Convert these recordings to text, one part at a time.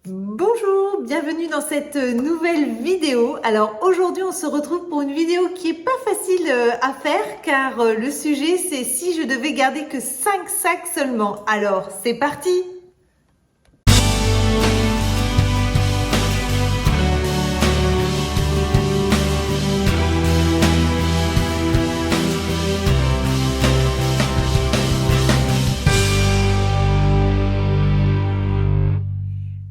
Bonjour, bienvenue dans cette nouvelle vidéo. Alors aujourd'hui on se retrouve pour une vidéo qui est pas facile à faire car le sujet c'est si je devais garder que 5 sacs seulement. Alors c'est parti!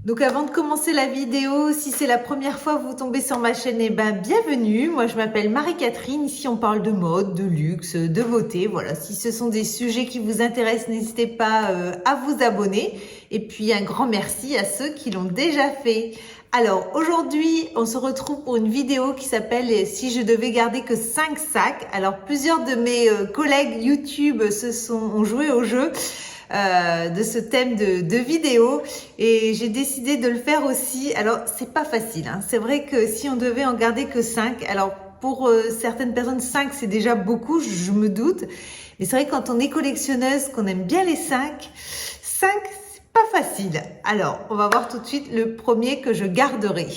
Donc avant de commencer la vidéo, si c'est la première fois que vous tombez sur ma chaîne, eh ben bienvenue. Moi je m'appelle Marie-Catherine, ici on parle de mode, de luxe, de beauté. Voilà, si ce sont des sujets qui vous intéressent, n'hésitez pas à vous abonner. Et puis un grand merci à ceux qui l'ont déjà fait. Alors aujourd'hui, on se retrouve pour une vidéo qui s'appelle « Si je devais garder que 5 sacs ». Alors plusieurs de mes collègues YouTube ont joué au jeu de ce thème de vidéo et j'ai décidé de le faire aussi. Alors c'est pas facile, hein. C'est vrai que si on devait en garder que 5, alors pour certaines personnes 5 c'est déjà beaucoup, je me doute, mais c'est vrai que quand on est collectionneuse, qu'on aime bien les 5 c'est pas facile. Alors on va voir tout de suite le premier que je garderai.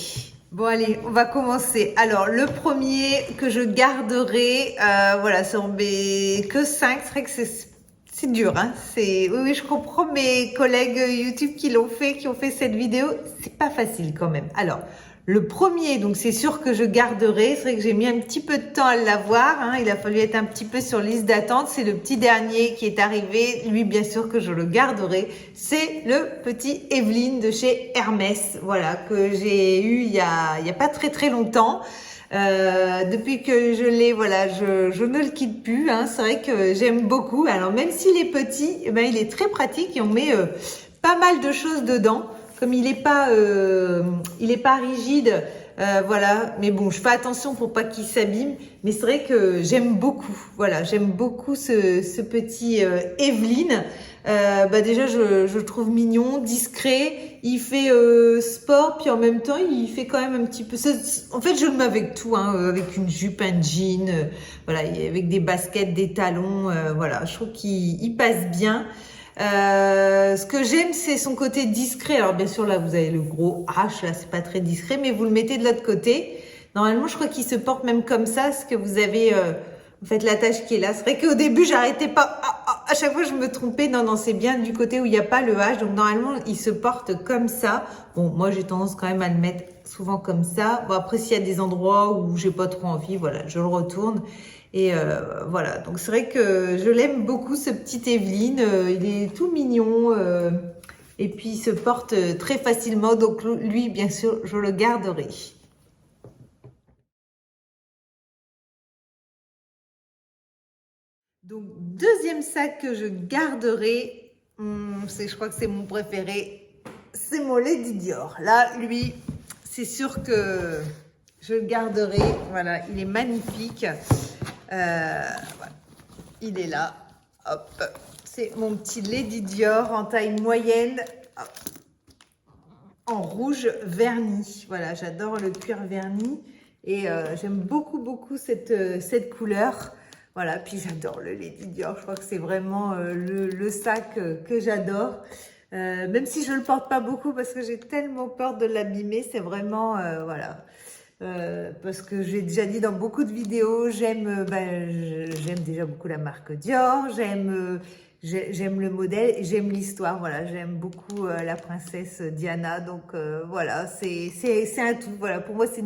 Bon allez, on va commencer. Alors le premier que je garderai, voilà, sur mes que 5, c'est vrai que c'est dur, hein. Oui, je comprends mes collègues YouTube qui ont fait cette vidéo. C'est pas facile quand même. Alors, le premier, donc c'est sûr que je garderai. C'est vrai que j'ai mis un petit peu de temps à l'avoir, hein. Il a fallu être un petit peu sur liste d'attente. C'est le petit dernier qui est arrivé. Lui, bien sûr que je le garderai. C'est le petit Evelyne de chez Hermès. Voilà, que j'ai eu il y a pas très longtemps. Depuis que je l'ai, voilà, je ne le quitte plus, hein. C'est vrai que j'aime beaucoup. Alors même s'il est petit, eh ben, il est très pratique et on met pas mal de choses dedans. Comme il est pas rigide, voilà. Mais bon, je fais attention pour pas qu'il s'abîme. Mais c'est vrai que j'aime beaucoup. Voilà, j'aime beaucoup ce petit Evelyne. Déjà je le trouve mignon, discret, il fait sport, puis en même temps il fait quand même un petit peu, en fait je le mets avec tout, hein, avec une jupe, un jean, voilà, avec des baskets, des talons, voilà, je trouve qu'il passe bien. Ce que j'aime c'est son côté discret. Alors bien sûr là vous avez le gros H, là c'est pas très discret, mais vous le mettez de l'autre côté. Normalement je crois qu'il se porte même comme ça, parce que vous avez en fait l'attache qui est là. C'est vrai qu'au début j'arrêtais pas, à chaque fois je me trompais. Non, c'est bien du côté où il n'y a pas le H, donc normalement il se porte comme ça. Bon, moi j'ai tendance quand même à le mettre souvent comme ça. Bon, après s'il y a des endroits où j'ai pas trop envie, voilà, je le retourne. Et voilà, donc c'est vrai que je l'aime beaucoup ce petit Evelyne, il est tout mignon, et puis il se porte très facilement, donc lui bien sûr je le garderai. Donc deuxième sac que je garderai, je crois que c'est mon préféré, c'est mon Lady Dior. Là lui c'est sûr que je le garderai. Voilà, il est magnifique. Voilà. Il est là, hop, c'est mon petit Lady Dior en taille moyenne, hop, en rouge verni. Voilà, j'adore le cuir verni et j'aime beaucoup cette couleur. Voilà, puis j'adore le Lady Dior, je crois que c'est vraiment le sac que j'adore. Même si je le porte pas beaucoup parce que j'ai tellement peur de l'abîmer, c'est vraiment, voilà. Parce que j'ai déjà dit dans beaucoup de vidéos, j'aime déjà beaucoup la marque Dior, j'aime le modèle et j'aime l'histoire. Voilà, j'aime beaucoup la princesse Diana. Donc voilà, c'est un tout. Voilà, pour moi c'est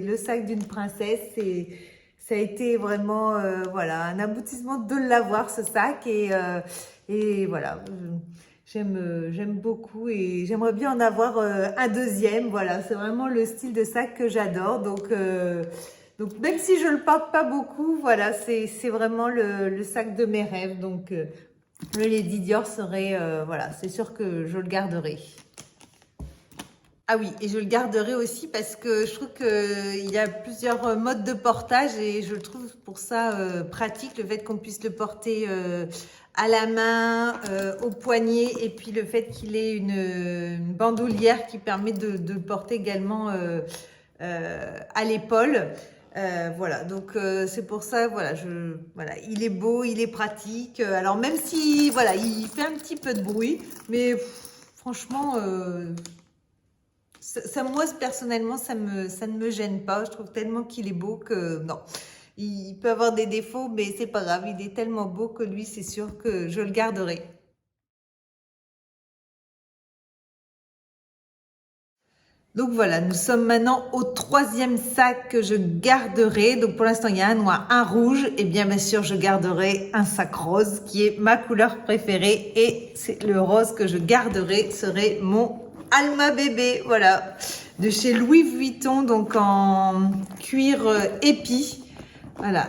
le sac d'une princesse. Et ça a été vraiment voilà, un aboutissement de l'avoir, ce sac. Et voilà. J'aime beaucoup et j'aimerais bien en avoir un deuxième. Voilà, c'est vraiment le style de sac que j'adore. Donc même si je le porte pas beaucoup, voilà, c'est vraiment le sac de mes rêves. Donc le Lady Dior serait, voilà, c'est sûr que je le garderai. Ah oui, et je le garderai aussi parce que je trouve qu'il y a plusieurs modes de portage et je le trouve pour ça pratique, le fait qu'on puisse le porter à la main, au poignet, et puis le fait qu'il ait une bandoulière qui permet de le porter également à l'épaule. Voilà, donc c'est pour ça, voilà, voilà, il est beau, il est pratique. Alors même si, voilà, il fait un petit peu de bruit, mais franchement... Moi, personnellement, ça ne me gêne pas. Je trouve tellement qu'il est beau que non. Il peut avoir des défauts, mais c'est pas grave. Il est tellement beau que lui, c'est sûr que je le garderai. Donc voilà, nous sommes maintenant au troisième sac que je garderai. Donc pour l'instant, il y a un noir, un rouge. Et bien sûr, je garderai un sac rose qui est ma couleur préférée. Et c'est le rose que je garderai serait mon Alma bébé. Voilà, de chez Louis Vuitton, donc en cuir épi. Voilà,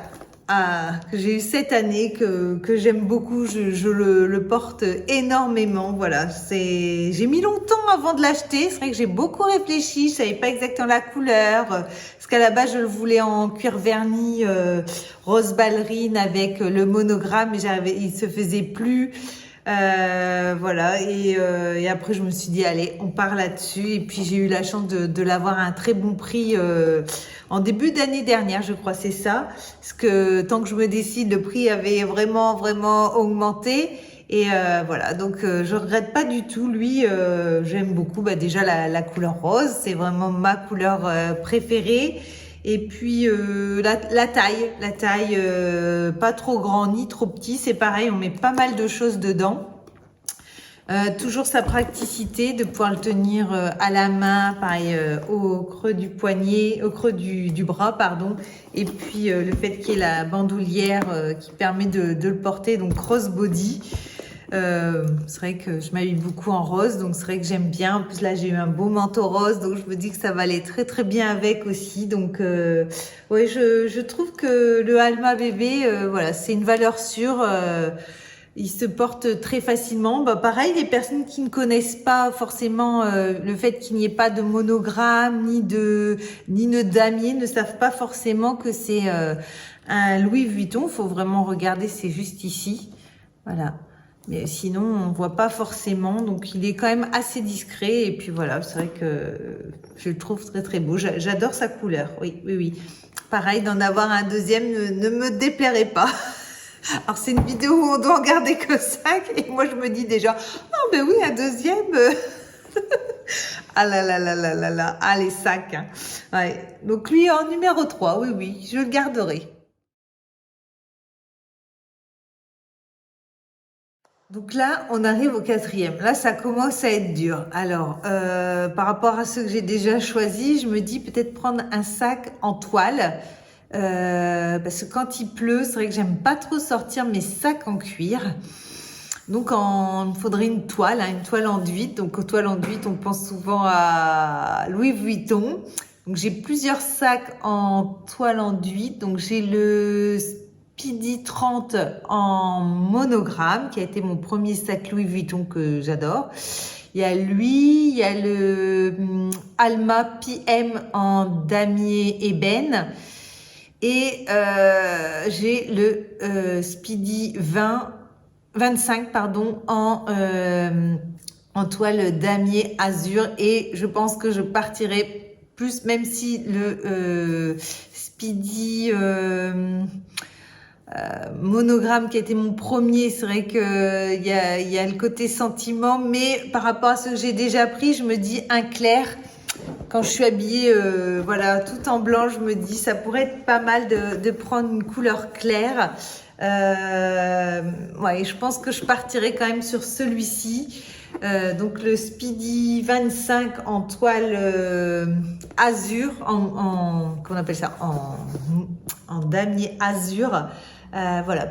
que j'ai eu cette année, que j'aime beaucoup, je le porte énormément. Voilà, j'ai mis longtemps avant de l'acheter, c'est vrai que j'ai beaucoup réfléchi, je savais pas exactement la couleur, parce qu'à la base je le voulais en cuir verni rose ballerine avec le monogramme, mais il se faisait plus. Voilà, et après je me suis dit allez, on part là-dessus, et puis j'ai eu la chance de l'avoir à un très bon prix en début d'année dernière, je crois, c'est ça, parce que tant que je me décide, le prix avait vraiment augmenté. Et voilà, donc je regrette pas du tout. Lui, j'aime beaucoup déjà la couleur rose, c'est vraiment ma couleur préférée. Et puis la taille, pas trop grand ni trop petit, c'est pareil, on met pas mal de choses dedans. Toujours sa praticité de pouvoir le tenir à la main, pareil au creux du poignet, au creux du bras, pardon. Et puis le fait qu'il y ait la bandoulière qui permet de le porter, donc crossbody. C'est vrai que je m'habille beaucoup en rose, donc c'est vrai que j'aime bien. En plus là, j'ai eu un beau manteau rose, donc je me dis que ça va aller très bien avec aussi. Donc ouais, je trouve que le Alma bébé, voilà, c'est une valeur sûre. Il se porte très facilement. Bah, pareil, les personnes qui ne connaissent pas forcément le fait qu'il n'y ait pas de monogramme ni de damier ne savent pas forcément que c'est un Louis Vuitton. Faut vraiment regarder, c'est juste ici. Voilà. Mais sinon, on voit pas forcément. Donc, il est quand même assez discret. Et puis voilà, c'est vrai que je le trouve très beau. J'adore sa couleur. Oui. Pareil, d'en avoir un deuxième ne me déplairait pas. Alors, c'est une vidéo où on doit en garder que 5. Et moi, je me dis déjà, oh, ben oui, un deuxième. Ah là. Ah, les sacs. Hein. Ouais. Donc, lui, en numéro 3. Oui, je le garderai. Donc là, on arrive au quatrième. Là, ça commence à être dur. Alors, par rapport à ceux que j'ai déjà choisis, je me dis peut-être prendre un sac en toile. Parce que quand il pleut, c'est vrai que j'aime pas trop sortir mes sacs en cuir. Donc, il me faudrait une toile, hein, une toile enduite. Donc, aux toiles enduites, on pense souvent à Louis Vuitton. Donc, j'ai plusieurs sacs en toile enduite. Donc, j'ai le Speedy 30 en monogramme, qui a été mon premier sac Louis Vuitton que j'adore. Il y a lui, il y a le Alma PM en damier ébène. Et j'ai le Speedy 25 pardon, en toile damier azur. Et je pense que je partirai plus, même si le Speedy monogramme qui a été mon premier, c'est vrai que il y a le côté sentiment, mais par rapport à ce que j'ai déjà pris, je me dis un clair. Quand je suis habillée voilà, tout en blanc, je me dis ça pourrait être pas mal de prendre une couleur claire. Ouais, je pense que je partirai quand même sur celui-ci. Donc le Speedy 25 en toile azur, qu'on appelle ça, en damier azur. Voilà,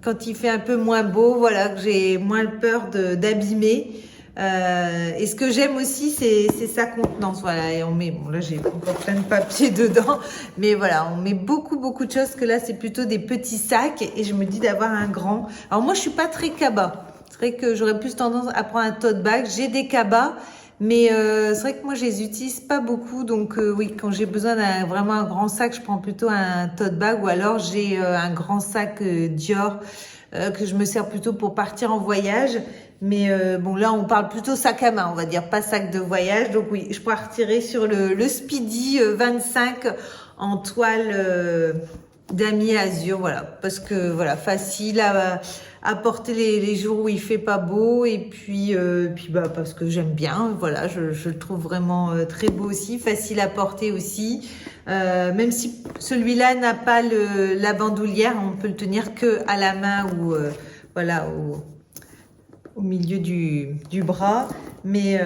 quand il fait un peu moins beau, voilà, que j'ai moins peur d'abîmer. Et ce que j'aime aussi, c'est sa contenance. Voilà, et on met, bon là j'ai encore plein de papier dedans, mais voilà, on met beaucoup de choses. Que là c'est plutôt des petits sacs, et je me dis d'avoir un grand. Alors moi je suis pas très cabas. C'est vrai que j'aurais plus tendance à prendre un tote bag. J'ai des cabas, mais c'est vrai que moi je les utilise pas beaucoup. Donc oui, quand j'ai besoin d'un vraiment un grand sac, je prends plutôt un tote bag, ou alors j'ai un grand sac Dior que je me sers plutôt pour partir en voyage. Mais bon, là, on parle plutôt sac à main, on va dire, pas sac de voyage. Donc oui, je partirai sur le Speedy 25 en toile damier azur, voilà. Parce que, voilà, facile à porter les jours où il fait pas beau. Et puis bah, parce que j'aime bien, voilà, je le trouve vraiment très beau aussi, facile à porter aussi. Même si celui-là n'a pas la bandoulière, on peut le tenir que à la main ou voilà, au milieu du bras. Mais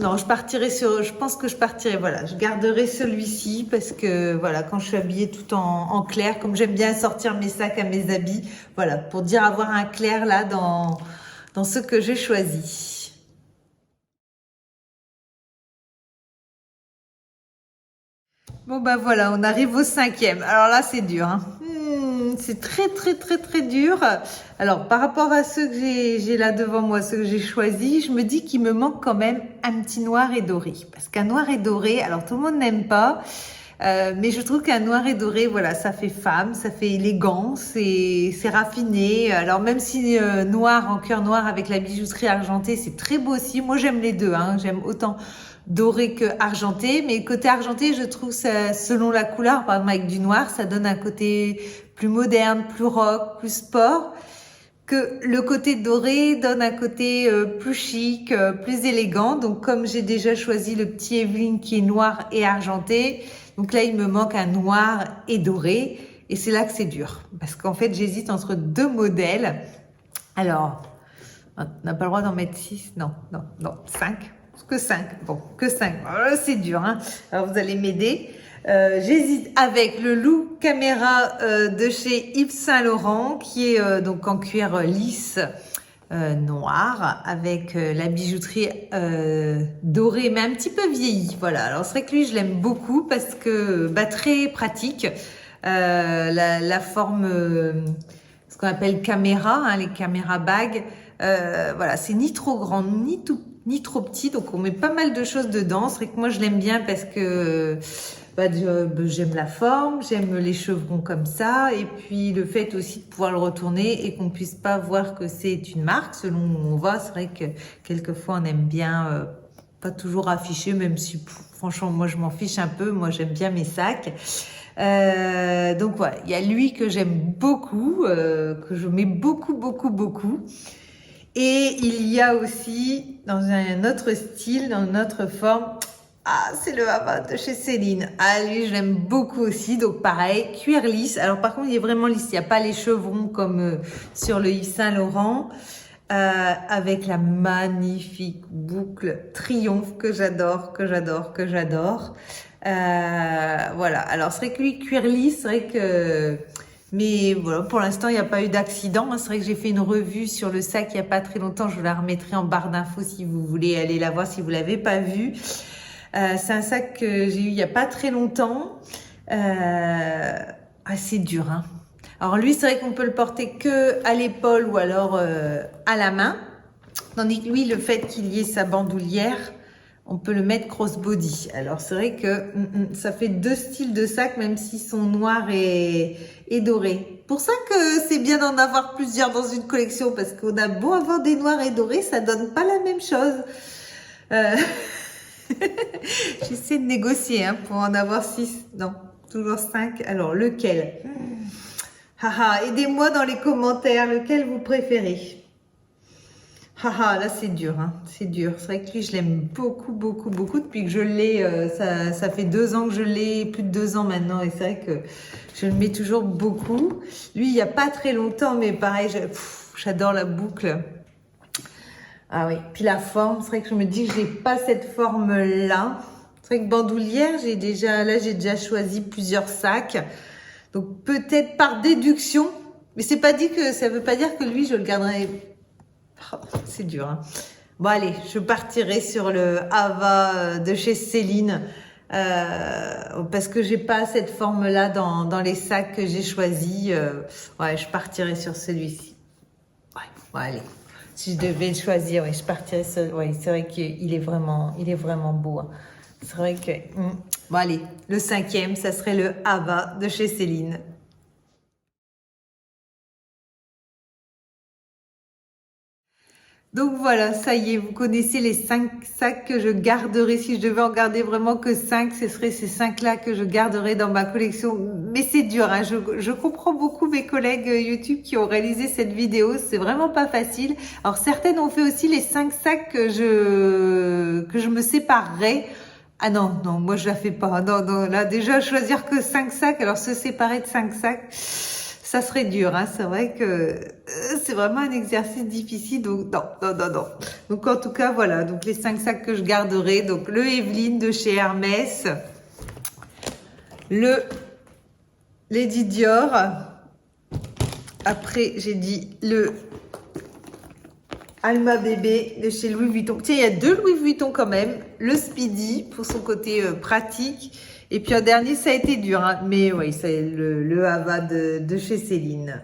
non, je pense que je partirai, voilà, je garderai celui-ci parce que voilà, quand je suis habillée tout en clair, comme j'aime bien sortir mes sacs à mes habits, voilà, pour dire avoir un clair là dans ce que j'ai choisi. Bon bah voilà, on arrive au 5e. Alors là, c'est dur, hein. C'est très très très très dur. Alors par rapport à ceux que j'ai là devant moi, ceux que j'ai choisis, je me dis qu'il me manque quand même un petit noir et doré. Parce qu'un noir et doré, alors tout le monde n'aime pas, mais je trouve qu'un noir et doré, voilà, ça fait femme, ça fait élégant, c'est raffiné. Alors même si noir en cœur noir avec la bijouterie argentée, c'est très beau aussi. Moi j'aime les deux, hein. J'aime autant doré que argenté, mais côté argenté, je trouve ça, selon la couleur, par exemple avec du noir, ça donne un côté plus moderne, plus rock, plus sport, que le côté doré donne un côté plus chic, plus élégant. Donc comme j'ai déjà choisi le petit Evelyne qui est noir et argenté, donc là il me manque un noir et doré, et c'est là que c'est dur, parce qu'en fait j'hésite entre deux modèles. Alors, on n'a pas le droit d'en mettre 6, non, 5. Que 5, bon, que 5, c'est dur, hein. Alors vous allez m'aider. J'hésite avec le Lou Caméra de chez Yves Saint Laurent, qui est donc en cuir lisse noir, avec la bijouterie dorée, mais un petit peu vieillie. Voilà, alors c'est vrai que lui, je l'aime beaucoup parce que bah, très pratique. La forme, ce qu'on appelle caméra, hein, les caméras bagues, voilà, c'est ni trop grand, ni trop petit, donc on met pas mal de choses dedans. C'est vrai que moi je l'aime bien parce que bah, j'aime la forme, j'aime les chevrons comme ça, et puis le fait aussi de pouvoir le retourner et qu'on puisse pas voir que c'est une marque selon où on va. C'est vrai que quelquefois on aime bien pas toujours afficher, même si franchement moi je m'en fiche un peu, moi j'aime bien mes sacs. Donc voilà, il y a lui que j'aime beaucoup, que je mets beaucoup. Et il y a aussi, dans un autre style, dans une autre forme, ah, c'est le Hava de chez Céline. Ah, lui, je l'aime beaucoup aussi. Donc, pareil, cuir lisse. Alors, par contre, il est vraiment lisse. Il n'y a pas les chevrons comme sur le Yves Saint Laurent. Avec la magnifique boucle triomphe que j'adore. Voilà. Alors, c'est vrai que lui, cuir lisse, c'est vrai que... Mais voilà, pour l'instant, il n'y a pas eu d'accident. C'est vrai que j'ai fait une revue sur le sac il n'y a pas très longtemps. Je vous la remettrai en barre d'infos si vous voulez aller la voir, si vous l'avez pas vue. C'est un sac que j'ai eu il n'y a pas très longtemps. Assez dur, hein. Alors lui, c'est vrai qu'on peut le porter que à l'épaule ou alors à la main. Tandis que lui, le fait qu'il y ait sa bandoulière, on peut le mettre crossbody. Alors c'est vrai que ça fait deux styles de sacs, même s'ils sont noirs et dorés. Pour ça que c'est bien d'en avoir plusieurs dans une collection, parce qu'on a beau avoir des noirs et dorés, ça donne pas la même chose. J'essaie de négocier hein, pour en avoir 6. Non, toujours 5. Alors lequel? Aidez-moi dans les commentaires, lequel vous préférez? Là c'est dur, hein. C'est dur. C'est vrai que lui je l'aime beaucoup depuis que je l'ai. Ça fait 2 ans que je l'ai, plus de 2 ans maintenant, et c'est vrai que je le mets toujours beaucoup. Lui il n'y a pas très longtemps, mais pareil, j'adore la boucle. Ah oui, puis la forme, c'est vrai que je me dis que j'ai pas cette forme-là. C'est vrai que bandoulière, j'ai déjà choisi plusieurs sacs. Donc peut-être par déduction, mais c'est pas dit que ça veut pas dire que lui je le garderai. Oh, c'est dur, hein. Bon allez, je partirai sur le Hava de chez Céline parce que j'ai pas cette forme-là dans les sacs que j'ai choisis. Ouais, je partirai sur celui-ci. Ouais, allez. Si je devais le choisir, ouais, je partirais sur... Ouais, c'est vrai qu'il est vraiment beau, hein. C'est vrai que... Bon, allez, le 5e, ça serait le Hava de chez Céline. Donc voilà, ça y est, vous connaissez les 5 sacs que je garderai. Si je devais en garder vraiment que 5, ce seraient ces 5-là que je garderai dans ma collection. Mais c'est dur, hein. Je comprends beaucoup mes collègues YouTube qui ont réalisé cette vidéo. C'est vraiment pas facile. Alors certaines ont fait aussi les 5 sacs que je me séparerai. Ah non, non, moi je la fais pas. Non, non, là déjà choisir que 5 sacs, alors se séparer de 5 sacs, ça serait dur, hein. C'est vrai que c'est vraiment un exercice difficile, donc non, non, non, non. Donc en tout cas, voilà, donc les 5 sacs que je garderai, donc le Evelyne de chez Hermès, le Lady Dior, après j'ai dit le Alma Bébé de chez Louis Vuitton. Tiens, il y a 2 Louis Vuitton quand même, le Speedy pour son côté pratique. Et puis en dernier, ça a été dur, hein. Mais oui, c'est le Hava de chez Céline.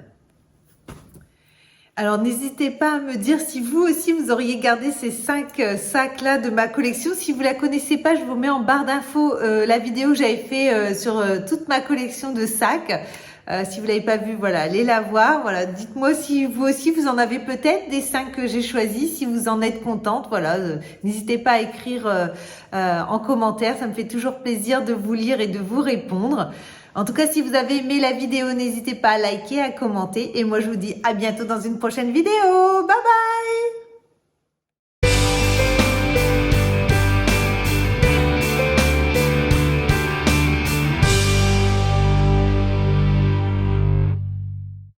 Alors n'hésitez pas à me dire si vous aussi vous auriez gardé ces 5 sacs là de ma collection. Si vous la connaissez pas, je vous mets en barre d'infos la vidéo que j'avais fait sur toute ma collection de sacs. Si vous l'avez pas vu, voilà, allez la voir. Voilà, dites-moi si vous aussi vous en avez peut-être des 5 que j'ai choisis, si vous en êtes contente. Voilà, n'hésitez pas à écrire en commentaire, ça me fait toujours plaisir de vous lire et de vous répondre. En tout cas, si vous avez aimé la vidéo, n'hésitez pas à liker, à commenter. Et moi, je vous dis à bientôt dans une prochaine vidéo. Bye bye!